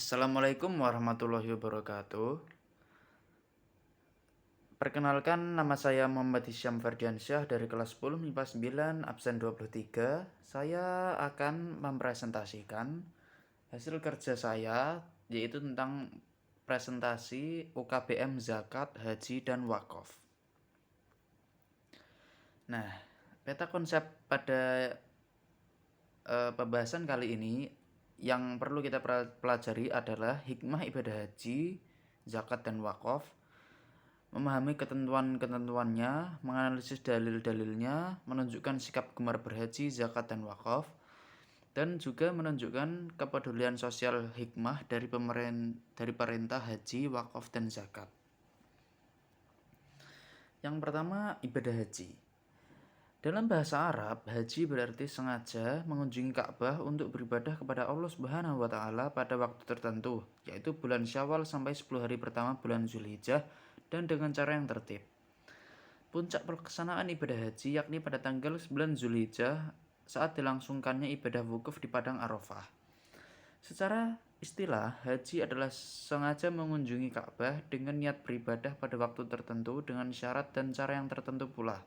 Assalamualaikum warahmatullahi wabarakatuh. Perkenalkan, nama saya Muhammad Hisyam Ferdiansyah dari kelas 10 MIPA 9 absen 23. Saya akan mempresentasikan hasil kerja saya, yaitu tentang presentasi UKBM Zakat, Haji, dan Wakaf. Nah, peta konsep pada pembahasan kali ini yang perlu kita pelajari adalah hikmah ibadah haji, zakat, dan wakaf, memahami ketentuan-ketentuannya, menganalisis dalil-dalilnya, menunjukkan sikap gemar berhaji, zakat, dan wakaf, dan juga menunjukkan kepedulian sosial hikmah dari perintah haji, wakaf, dan zakat. Yang pertama, ibadah haji. Dalam bahasa Arab, haji berarti sengaja mengunjungi Ka'bah untuk beribadah kepada Allah Subhanahu wa taala pada waktu tertentu, yaitu bulan Syawal sampai 10 hari pertama bulan Zulhijjah, dan dengan cara yang tertib. Puncak pelaksanaan ibadah haji yakni pada tanggal 9 Zulhijjah saat dilangsungkannya ibadah wukuf di padang Arafah. Secara istilah, haji adalah sengaja mengunjungi Ka'bah dengan niat beribadah pada waktu tertentu dengan syarat dan cara yang tertentu pula.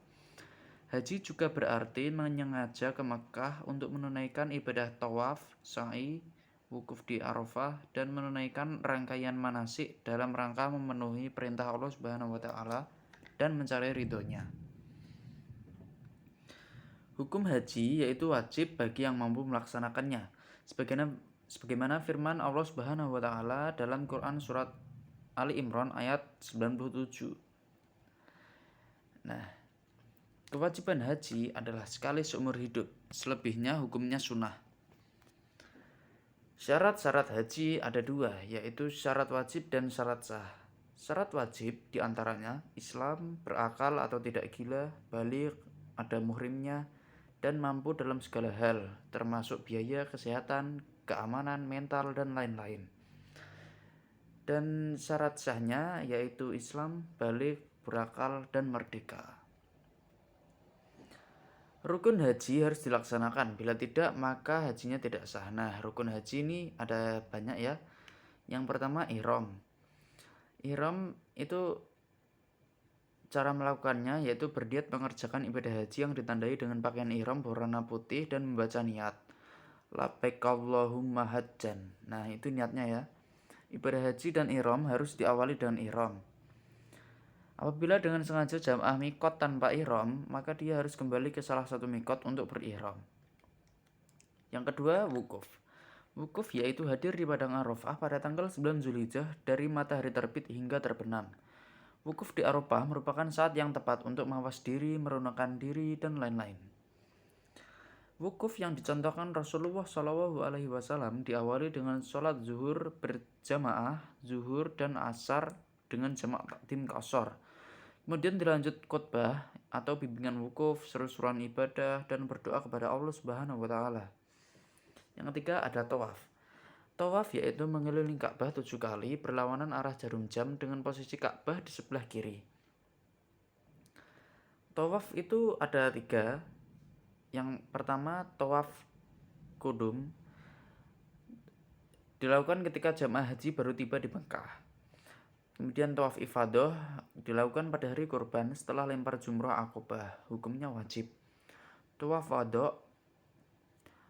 Haji juga berarti menyengaja ke Mekah untuk menunaikan ibadah tawaf, sa'i, wukuf di Arafah, dan menunaikan rangkaian manasik dalam rangka memenuhi perintah Allah Subhanahu wa taala dan mencari ridhonya. Hukum haji yaitu wajib bagi yang mampu melaksanakannya. Sebagaimana firman Allah Subhanahu wa taala dalam Quran surat Ali Imran ayat 97. Nah, kewajiban haji adalah sekali seumur hidup, selebihnya hukumnya sunnah. Syarat-syarat haji ada dua, yaitu syarat wajib dan syarat sah. Syarat wajib diantaranya Islam, berakal atau tidak gila, baligh, ada muhrimnya, dan mampu dalam segala hal, termasuk biaya, kesehatan, keamanan, mental, dan lain-lain. Dan syarat sahnya yaitu Islam, baligh, berakal, dan merdeka. Rukun haji harus dilaksanakan, bila tidak maka hajinya tidak sah. Nah, rukun haji ini ada banyak ya. Yang pertama ihram. Ihram itu cara melakukannya yaitu berniat mengerjakan ibadah haji yang ditandai dengan pakaian ihram berwarna putih dan membaca niat labbaik Allahumma hajjan. Nah, itu niatnya ya. Ibadah haji dan ihram harus diawali dengan ihram. Apabila dengan sengaja jamaah mikot tanpa ihram, maka dia harus kembali ke salah satu mikot untuk berihram. Yang kedua, wukuf. Wukuf yaitu hadir di padang Arafah pada tanggal 9 Zulhijjah dari matahari terbit hingga terbenam. Wukuf di Arafah merupakan saat yang tepat untuk mawas diri, merunakkan diri, dan lain-lain. Wukuf yang dicontohkan Rasulullah SAW diawali dengan sholat zuhur berjamaah, zuhur dan asar dengan jamak takdim qashar. Kemudian dilanjut khutbah atau bimbingan wukuf, seru-seruan ibadah, dan berdoa kepada Allah Subhanahu wa taala. Yang ketiga ada tawaf. Tawaf yaitu mengelilingi Ka'bah 7 kali berlawanan arah jarum jam dengan posisi Ka'bah di sebelah kiri. Tawaf itu ada 3. Yang pertama tawaf kudum, dilakukan ketika jamaah haji baru tiba di Mekah. Kemudian tawaf ifadah dilakukan pada hari kurban setelah lempar jumrah akobah, hukumnya wajib. Tawaf wada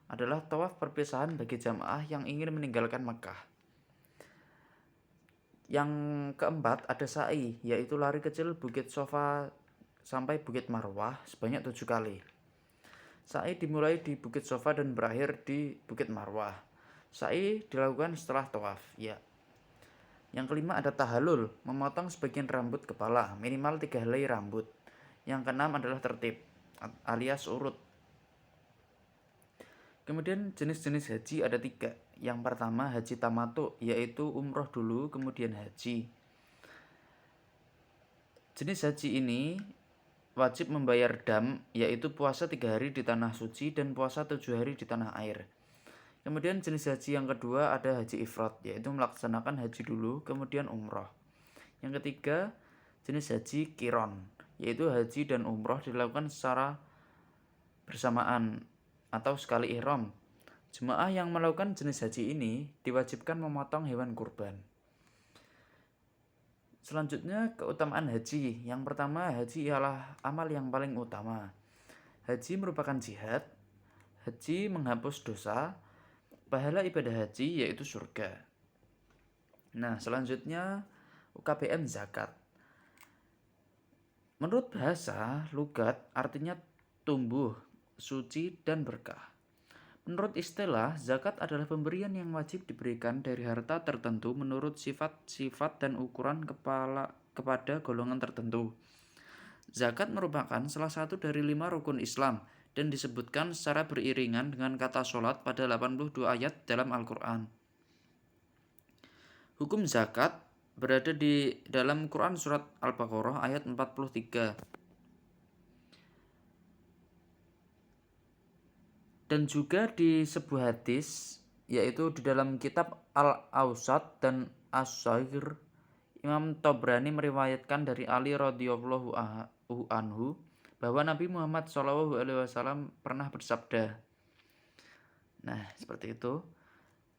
adalah tawaf perpisahan bagi jamaah yang ingin meninggalkan Mekah. Yang keempat ada sa'i, yaitu lari kecil Bukit Sofa sampai Bukit Marwah sebanyak 7 kali. Sa'i dimulai di Bukit Sofa dan berakhir di Bukit Marwah. Sa'i dilakukan setelah tawaf, ya. Yang kelima ada tahallul, memotong sebagian rambut kepala, minimal 3 helai rambut. Yang keenam adalah tertib, alias urut. Kemudian jenis-jenis haji ada 3. Yang pertama haji tamattu, yaitu umroh dulu kemudian haji. Jenis haji ini wajib membayar dam, yaitu puasa 3 hari di tanah suci dan puasa 7 hari di tanah air. Kemudian jenis haji yang kedua ada haji ifrad, yaitu melaksanakan haji dulu kemudian umroh. Yang ketiga jenis haji qiron, yaitu haji dan umroh dilakukan secara bersamaan atau sekali ihram. Jemaah yang melakukan jenis haji ini diwajibkan memotong hewan kurban. Selanjutnya keutamaan haji. Yang pertama, haji ialah amal yang paling utama. Haji merupakan jihad. Haji menghapus dosa. Pahala ibadah haji yaitu surga. Nah, selanjutnya UKBM zakat. Menurut bahasa, lugat artinya tumbuh, suci, dan berkah. Menurut istilah, zakat adalah pemberian yang wajib diberikan dari harta tertentu menurut sifat-sifat dan ukuran kepada golongan tertentu. Zakat merupakan salah satu dari 5 rukun Islam dan disebutkan secara beriringan dengan kata sholat pada 82 ayat dalam Al-Quran. Hukum zakat berada di dalam Quran surat Al-Baqarah ayat 43. Dan juga di sebuah hadis, yaitu di dalam kitab Al-Awsat dan As-Saghir, Imam Tabrani meriwayatkan dari Ali radhiyallahu anhu bahwa Nabi Muhammad SAW pernah bersabda. Nah, seperti itu.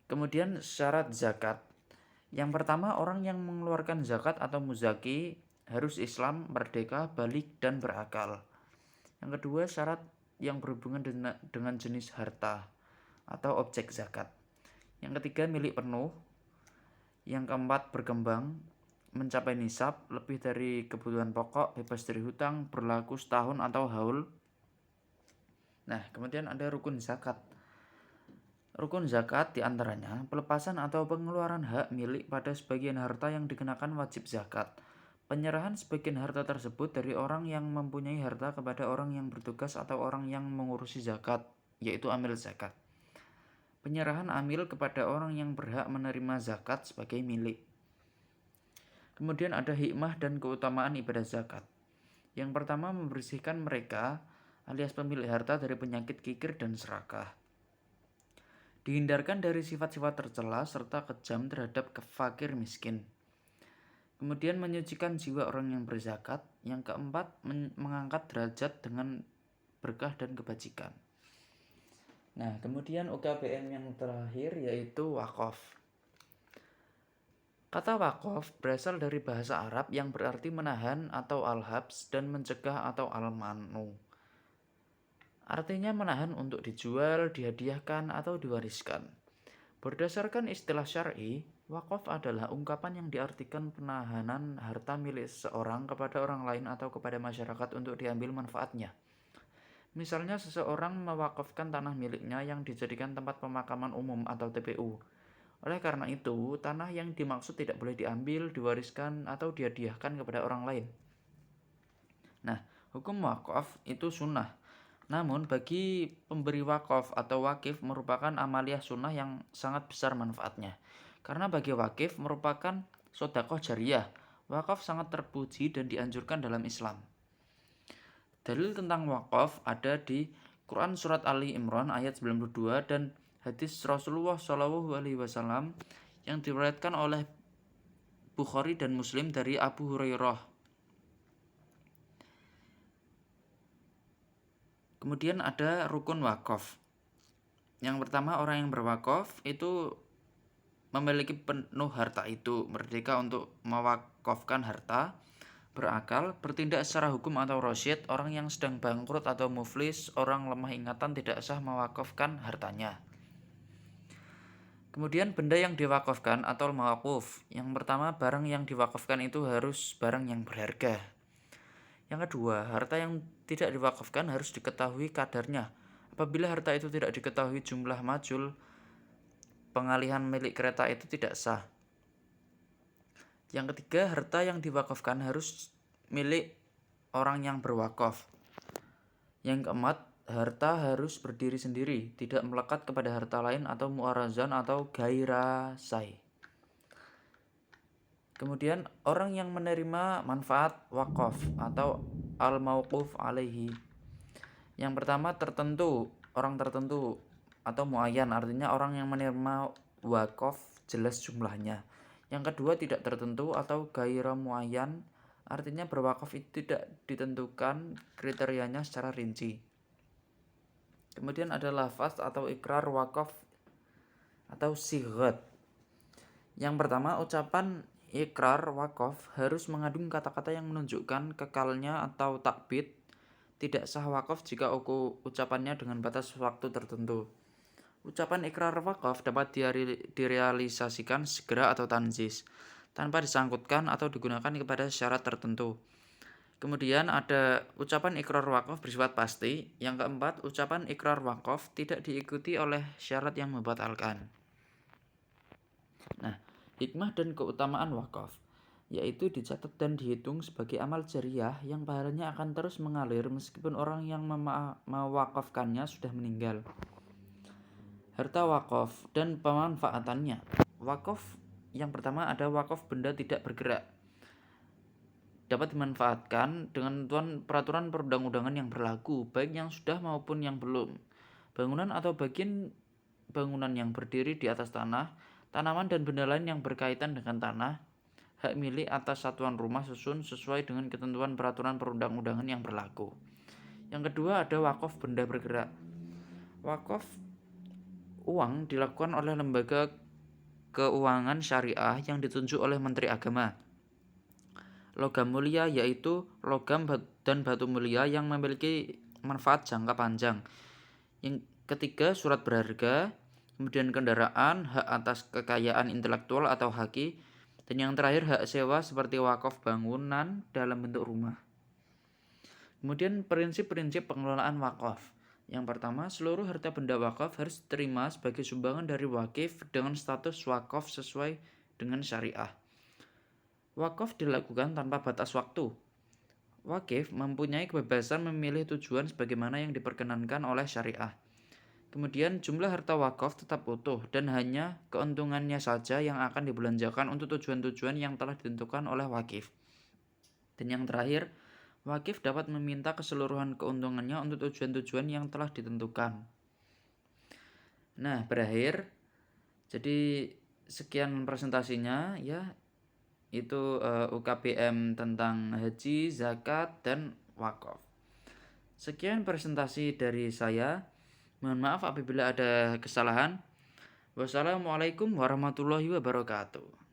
Kemudian syarat zakat. Yang pertama, orang yang mengeluarkan zakat atau muzaki harus Islam, merdeka, balik, dan berakal. Yang kedua, syarat yang berhubungan dengan jenis harta atau objek zakat. Yang ketiga, milik penuh. Yang keempat, berkembang, mencapai nisab, lebih dari kebutuhan pokok, bebas dari hutang, berlaku setahun atau haul. Nah, kemudian ada rukun zakat. Rukun zakat diantaranya pelepasan atau pengeluaran hak milik pada sebagian harta yang dikenakan wajib zakat. Penyerahan sebagian harta tersebut dari orang yang mempunyai harta kepada orang yang bertugas atau orang yang mengurusi zakat, yaitu amil zakat. Penyerahan amil kepada orang yang berhak menerima zakat sebagai milik. Kemudian ada hikmah dan keutamaan ibadah zakat. Yang pertama, membersihkan mereka alias pemilik harta dari penyakit kikir dan serakah. Dihindarkan dari sifat-sifat tercela serta kejam terhadap fakir miskin. Kemudian menyucikan jiwa orang yang berzakat. Yang keempat, mengangkat derajat dengan berkah dan kebajikan. Nah, kemudian UKBM yang terakhir yaitu wakaf. Kata wakaf berasal dari bahasa Arab yang berarti menahan atau al-habs dan mencegah atau al-manu. Artinya menahan untuk dijual, dihadiahkan, atau diwariskan. Berdasarkan istilah syar'i, wakaf adalah ungkapan yang diartikan penahanan harta milik seseorang kepada orang lain atau kepada masyarakat untuk diambil manfaatnya. Misalnya seseorang mewakafkan tanah miliknya yang dijadikan tempat pemakaman umum atau TPU. Oleh karena itu, tanah yang dimaksud tidak boleh diambil, diwariskan, atau dihadiahkan kepada orang lain. Nah, hukum wakaf itu sunnah. Namun bagi pemberi wakaf atau wakif merupakan amaliyah sunnah yang sangat besar manfaatnya. Karena bagi wakif merupakan sedekah jariyah. Wakaf sangat terpuji dan dianjurkan dalam Islam. Dalil tentang wakaf ada di Quran surat Ali Imran ayat 92 dan hadis Rasulullah SAW yang diriwayatkan oleh Bukhari dan Muslim dari Abu Hurairah. Kemudian ada rukun wakaf. Yang pertama, orang yang berwakaf itu memiliki penuh harta itu, merdeka untuk mewakafkan harta, berakal, bertindak secara hukum atau rasyid, orang yang sedang bangkrut atau muflis, orang lemah ingatan tidak sah mewakafkan hartanya. Kemudian benda yang diwakafkan atau mawakuf. Yang pertama, barang yang diwakafkan itu harus barang yang berharga. Yang kedua, harta yang tidak diwakafkan harus diketahui kadarnya. Apabila harta itu tidak diketahui jumlah majul, pengalihan milik kereta itu tidak sah. Yang ketiga, harta yang diwakafkan harus milik orang yang berwakaf. Yang keempat, harta harus berdiri sendiri, tidak melekat kepada harta lain atau muarazan atau gairasai. Kemudian orang yang menerima manfaat wakaf atau al-mauquf alaihi. Yang pertama orang tertentu atau muayyan, artinya orang yang menerima wakaf jelas jumlahnya. Yang kedua tidak tertentu atau gaira muayyan, artinya berwakaf itu tidak ditentukan kriterianya secara rinci. Kemudian ada lafaz atau ikrar wakaf atau sighat. Yang pertama, ucapan ikrar wakaf harus mengandung kata-kata yang menunjukkan kekalnya atau takbid. Tidak sah wakaf jika ucapannya dengan batas waktu tertentu. Ucapan ikrar wakaf dapat direalisasikan segera atau tanzis, tanpa disangkutkan atau digunakan kepada syarat tertentu. Kemudian ada ucapan ikrar wakaf bersifat pasti. Yang keempat, ucapan ikrar wakaf tidak diikuti oleh syarat yang membatalkan. Nah, hikmah dan keutamaan wakaf yaitu dicatat dan dihitung sebagai amal jariah yang pahalanya akan terus mengalir meskipun orang yang mewakafkannya sudah meninggal. Harta wakaf dan pemanfaatannya. Wakaf yang pertama ada wakaf benda tidak bergerak. Dapat dimanfaatkan dengan peraturan perundang-undangan yang berlaku, baik yang sudah maupun yang belum. Bangunan atau bagian bangunan yang berdiri di atas tanah, tanaman dan benda lain yang berkaitan dengan tanah, hak milik atas satuan rumah susun sesuai dengan ketentuan peraturan perundang-undangan yang berlaku. Yang kedua ada wakaf benda bergerak. Wakaf uang dilakukan oleh lembaga keuangan syariah yang ditunjuk oleh Menteri Agama. Logam mulia yaitu logam dan batu mulia yang memiliki manfaat jangka panjang. Yang ketiga surat berharga, kemudian kendaraan, hak atas kekayaan intelektual atau haki, dan yang terakhir hak sewa seperti wakaf bangunan dalam bentuk rumah. Kemudian prinsip-prinsip pengelolaan wakaf. Yang pertama, seluruh harta benda wakaf harus diterima sebagai sumbangan dari wakif dengan status wakaf sesuai dengan syariah. Wakaf dilakukan tanpa batas waktu. Wakif mempunyai kebebasan memilih tujuan sebagaimana yang diperkenankan oleh syariah. Kemudian jumlah harta wakaf tetap utuh dan hanya keuntungannya saja yang akan dibelanjakan untuk tujuan-tujuan yang telah ditentukan oleh wakif. Dan yang terakhir, wakif dapat meminta keseluruhan keuntungannya untuk tujuan-tujuan yang telah ditentukan. Nah, berakhir. Jadi sekian presentasinya ya. Itu UKBM tentang haji, zakat, dan wakaf. Sekian presentasi dari saya. Mohon maaf apabila ada kesalahan. Wassalamualaikum warahmatullahi wabarakatuh.